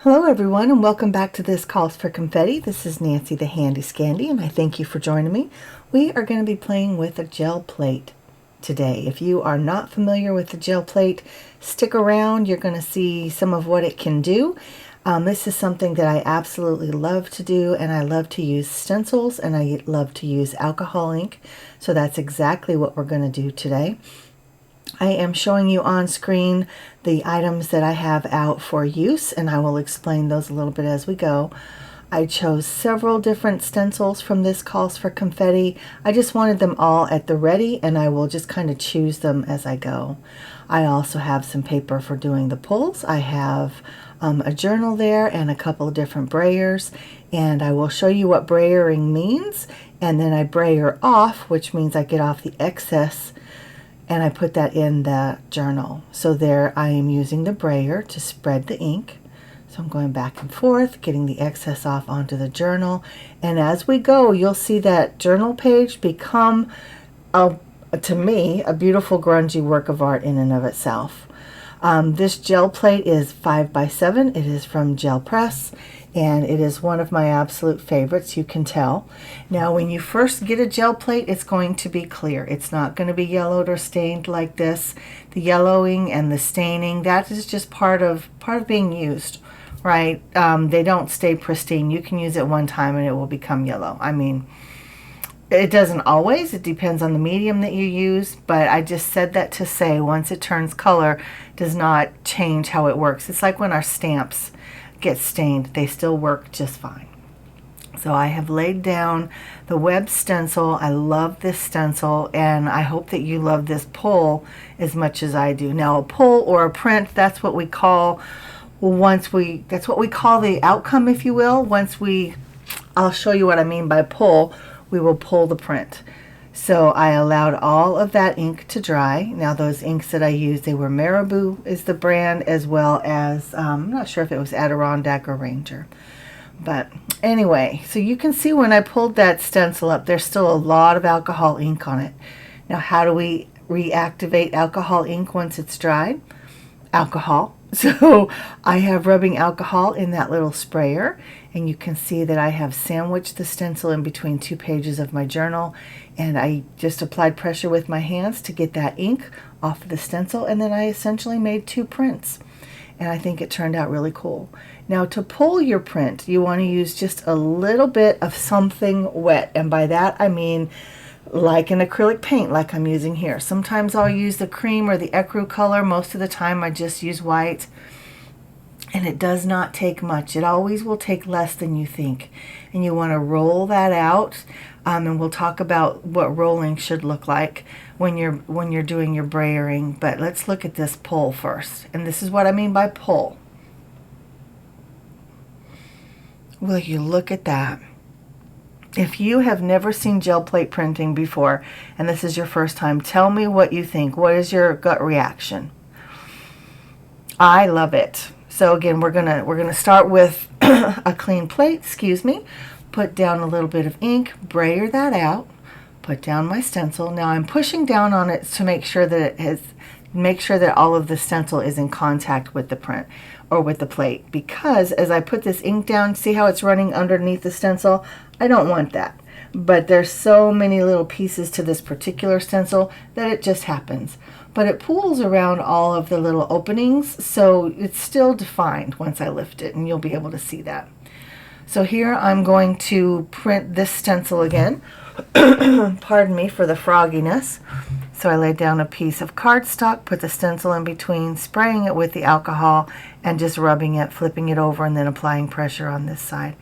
Hello everyone and welcome back to this Calls for Confetti. This is Nancy the Handy Scandy and I thank you for joining me. We are going to be playing with a gel plate today. If you are not familiar with the gel plate, stick around. You're going to see some of what it can do. This is something that I absolutely love to do, and I love to use stencils and I love to use alcohol ink. So that's exactly what we're going to do today. I am showing you on screen the items that I have out for use, and I will explain those a little bit as we go. I chose several different stencils from this Calls for Confetti. I just wanted them all at the ready, and I will just kind of choose them as I go. I also have some paper for doing the pulls. I have a journal there and a couple of different brayers, and I will show you what brayering means, and then I brayer off, which means I get off the excess and I put that in the journal. So there I am using the brayer to spread the ink. So I'm going back and forth, getting the excess off onto the journal. And as we go, you'll see that journal page become, to me, a beautiful grungy work of art in and of itself. This gel plate is 5x7. It is from Gel Press, and it is one of my absolute favorites, you can tell. Now, when you first get a gel plate, it's going to be clear. It's not going to be yellowed or stained like this. The yellowing and the staining, that is just part of being used, right? They don't stay pristine. You can use it one time and it will become yellow. I mean, it doesn't always. It depends on the medium that you use, but I just said that to say once it turns color, does not change how it works. It's like when our stamps get stained, they still work just fine. So I have laid down the web stencil. I love this stencil, and I hope that you love this pull as much as I do. Now, a pull or a print, that's what we call that's what we call the outcome, if you will. I'll show you what I mean by pull. We will pull the print. So I allowed all of that ink to dry. Now those inks that I used, they were Marabou is the brand, as well as, I'm not sure if it was Adirondack or Ranger. But anyway, so you can see when I pulled that stencil up, there's still a lot of alcohol ink on it. Now how do we reactivate alcohol ink once it's dried? Alcohol. So I have rubbing alcohol in that little sprayer, and you can see that I have sandwiched the stencil in between two pages of my journal, and I just applied pressure with my hands to get that ink off of the stencil, and then I essentially made two prints, and I think it turned out really cool. Now, to pull your print, you want to use just a little bit of something wet, and by that I mean like an acrylic paint like I'm using here. Sometimes I'll use the cream or the ecru color. Most of the time I just use white, and it does not take much. It always will take less than you think, and you want to roll that out, and we'll talk about what rolling should look like when you're doing your brayering. But let's look at this pull first, and this is what I mean by pull. Will you look at that? If you have never seen gel plate printing before, and this is your first time, tell me what you think. What is your gut reaction? I love it. So again, we're gonna start with a clean plate, excuse me. Put down a little bit of ink, brayer that out, put down my stencil. Now I'm pushing down on it to make sure that all of the stencil is in contact with the print or with the plate, because as I put this ink down, see how it's running underneath the stencil? I don't want that, but there's so many little pieces to this particular stencil that it just happens. But it pools around all of the little openings, so it's still defined once I lift it, and you'll be able to see that. So here I'm going to print this stencil again. Pardon me for the frogginess. So I laid down a piece of cardstock, put the stencil in between, spraying it with the alcohol, and just rubbing it, flipping it over, and then applying pressure on this side.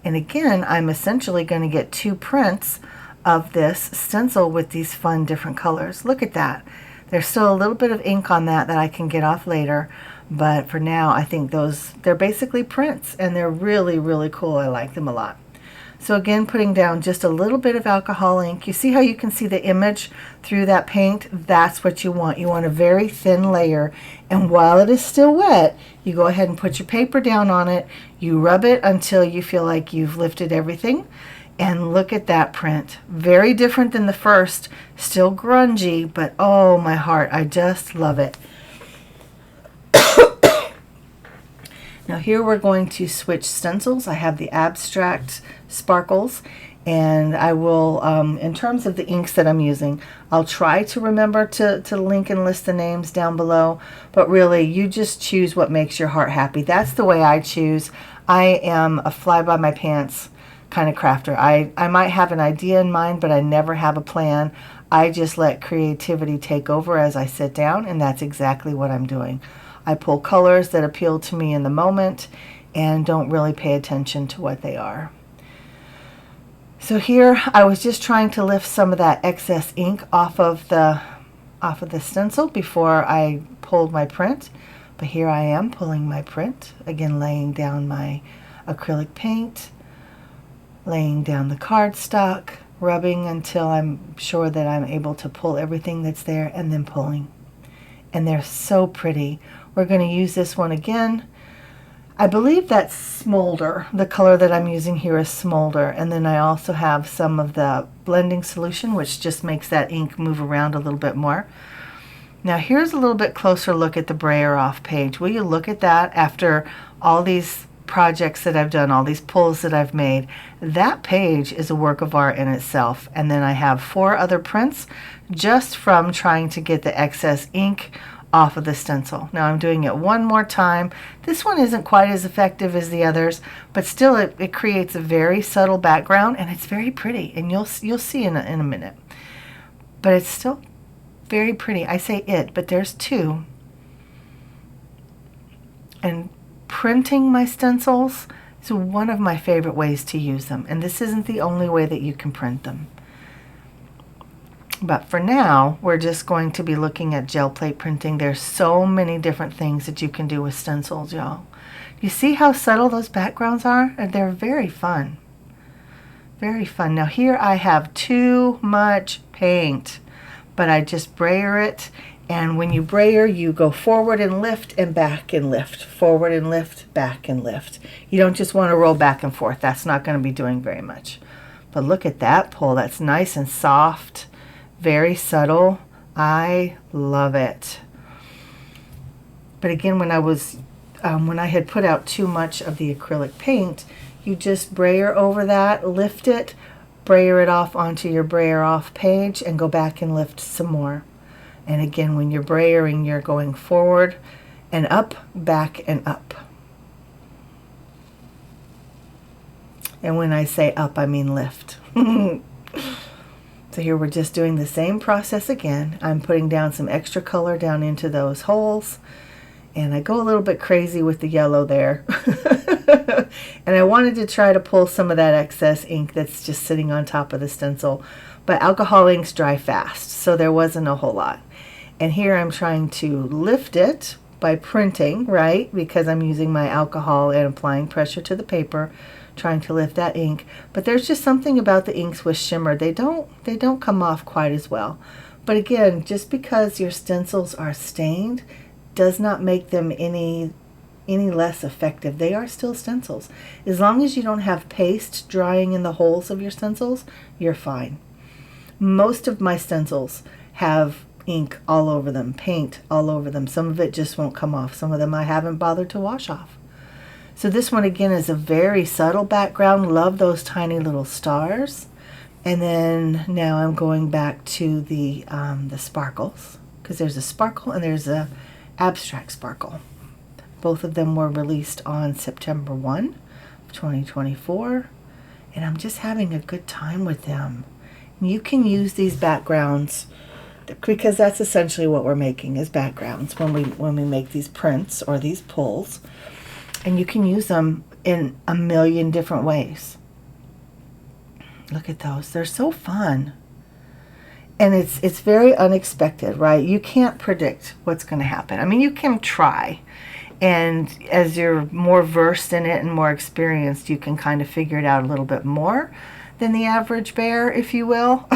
And again, I'm essentially going to get two prints of this stencil with these fun different colors. Look at that. There's still a little bit of ink on that I can get off later, but for now I think they're basically prints, and they're really, really cool. I like them a lot. So again, putting down just a little bit of alcohol ink. You see how you can see the image through that paint? That's what you want. You want a very thin layer, and while it is still wet, you go ahead and put your paper down on it. You rub it until you feel like you've lifted everything, and look at that print. Very different than the first, still grungy, but oh my heart, I just love it. Now here we're going to switch stencils. I have the abstract sparkles, and I will, in terms of the inks that I'm using, I'll try to remember to link and list the names down below, but really you just choose what makes your heart happy. That's the way I choose. I am a fly-by-my-pants kind of crafter. I might have an idea in mind, but I never have a plan. I just let creativity take over as I sit down, and that's exactly what I'm doing. I pull colors that appeal to me in the moment and don't really pay attention to what they are. So here I was just trying to lift some of that excess ink off of the stencil before I pulled my print. But here I am pulling my print, again laying down my acrylic paint, laying down the cardstock, rubbing until I'm sure that I'm able to pull everything that's there, and then pulling. And they're so pretty. We're going to use this one again. I believe that's Smolder. The color that I'm using here is Smolder. And then I also have some of the blending solution, which just makes that ink move around a little bit more. Now here's a little bit closer look at the brayer off page. Will you look at that after all these projects that I've done, all these pulls that I've made? That page is a work of art in itself. And then I have 4 other prints just from trying to get the excess ink off of the stencil. Now I'm doing it one more time. This one isn't quite as effective as the others, but still it creates a very subtle background, and it's very pretty, and you'll see in a minute. But it's still very pretty. I say it, but there's 2. And printing my stencils is one of my favorite ways to use them, and this isn't the only way that you can print them. But for now, we're just going to be looking at gel plate printing. There's so many different things that you can do with stencils, y'all. You see how subtle those backgrounds are? And they're very fun. Very fun. Now here I have too much paint, but I just brayer it. And when you brayer, you go forward and lift and back and lift. Forward and lift, back and lift. You don't just want to roll back and forth. That's not going to be doing very much. But look at that pull. That's nice and soft. Very subtle. I love it. But again, when I had put out too much of the acrylic paint, you just brayer over that, lift it, brayer it off onto your brayer off page, and go back and lift some more. And again, when you're brayering, you're going forward and up, back and up. And when I say up, I mean lift. So here we're just doing the same process again. I'm putting down some extra color down into those holes, and I go a little bit crazy with the yellow there. And I wanted to try to pull some of that excess ink that's just sitting on top of the stencil, but alcohol inks dry fast, so there wasn't a whole lot. And here I'm trying to lift it by printing, right? Because I'm using my alcohol and applying pressure to the paper, trying to lift that ink. But there's just something about the inks with shimmer. They don't come off quite as well. But again, just because your stencils are stained does not make them any less effective. They are still stencils. As long as you don't have paste drying in the holes of your stencils, you're fine. Most of my stencils have ink all over them, paint all over them. Some of it just won't come off. Some of them I haven't bothered to wash off. So this one again is a very subtle background. Love those tiny little stars. And then now I'm going back to the sparkles, because there's a sparkle and there's a abstract sparkle. Both of them were released on September 1, 2024, and I'm just having a good time with them. You can use these backgrounds because that's essentially what we're making, is backgrounds when we make these prints or these pulls. And you can use them in a million different ways. Look at those. They're so fun. And it's very unexpected, right? You can't predict what's going to happen. I mean, you can try. And as you're more versed in it and more experienced, you can kind of figure it out a little bit more than the average bear, if you will.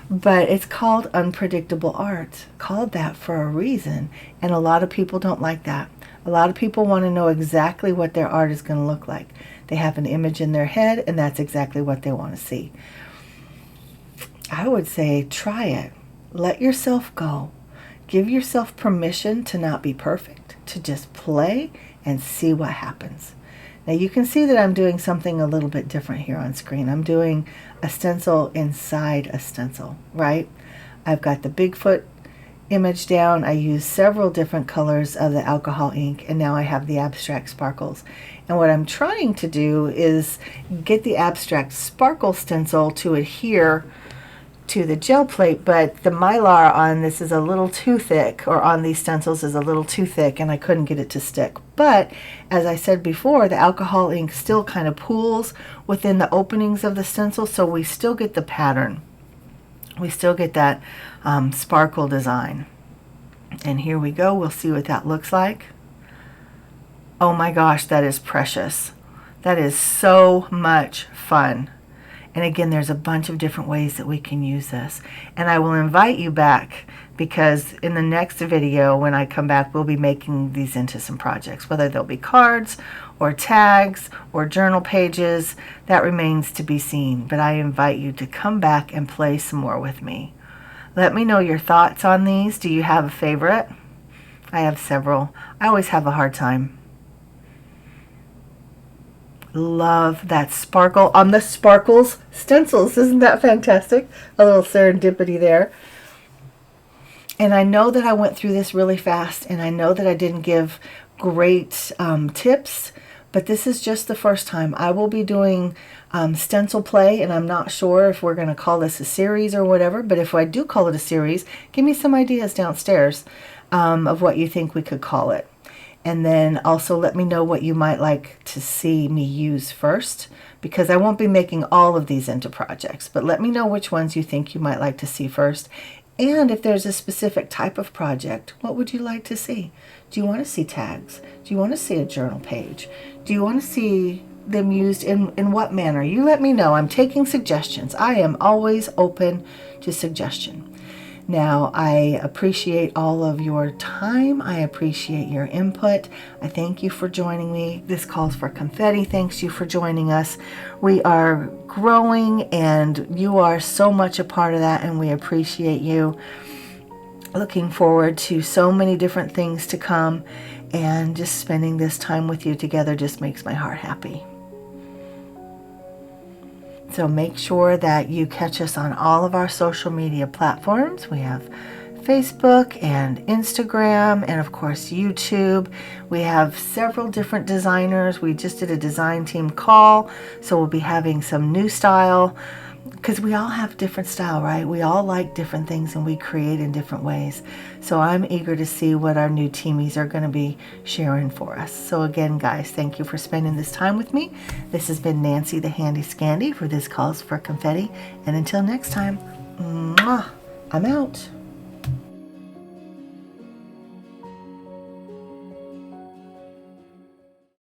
But it's called unpredictable art. Called that for a reason. And a lot of people don't like that. A lot of people want to know exactly what their art is going to look like. They have an image in their head, and that's exactly what they want to see. I would say try it. Let yourself go. Give yourself permission to not be perfect. to just play and see what happens. Now you can see that I'm doing something a little bit different here on screen. I'm doing a stencil inside a stencil, right? I've got the Bigfoot image down. I use several different colors of the alcohol ink, and now I have the abstract sparkles. And what I'm trying to do is get the abstract sparkle stencil to adhere to the gel plate, but the mylar on this is a little too thick, or on these stencils is a little too thick, and I couldn't get it to stick. But as I said before, the alcohol ink still kind of pools within the openings of the stencil, so we still get the pattern. We still get that sparkle design. And here we go. We'll see what that looks like. Oh my gosh, that is precious. That is so much fun. And again, there's a bunch of different ways that we can use this. And I will invite you back, because in the next video, when I come back, we'll be making these into some projects, whether they'll be cards or tags or journal pages. That remains to be seen. But I invite you to come back and play some more with me. Let me know your thoughts on these. Do you have a favorite? I have several. I always have a hard time. Love that sparkle on the sparkles stencils. Isn't that fantastic? A little serendipity there. And I know that I went through this really fast, and I know that I didn't give great tips, but this is just the first time. I will be doing stencil play, and I'm not sure if we're going to call this a series or whatever, but if I do call it a series, give me some ideas downstairs of what you think we could call it. And then also let me know what you might like to see me use first, because I won't be making all of these into projects, but let me know which ones you think you might like to see first. And if there's a specific type of project, what would you like to see? Do you want to see tags? Do you want to see a journal page? Do you want to see them used in what manner? You let me know. I'm taking suggestions. I am always open to suggestion. Now, I appreciate all of your time. I appreciate your input. I thank you for joining me. This calls for confetti. Thanks you for joining us. We are growing, and you are so much a part of that, and we appreciate you. Looking forward to so many different things to come, and just spending this time with you together just makes my heart happy. So make sure that you catch us on all of our social media platforms. We have Facebook and Instagram, and of course YouTube. We have several different designers. We just did a design team call, so we'll be having some new style, because we all have different style, right? We all like different things, and we create in different ways. So I'm eager to see what our new teamies are going to be sharing for us. So again, guys, thank you for spending this time with me. This has been Nancy the Handy Scandy for This Calls for Confetti. And until next time, mwah, I'm out.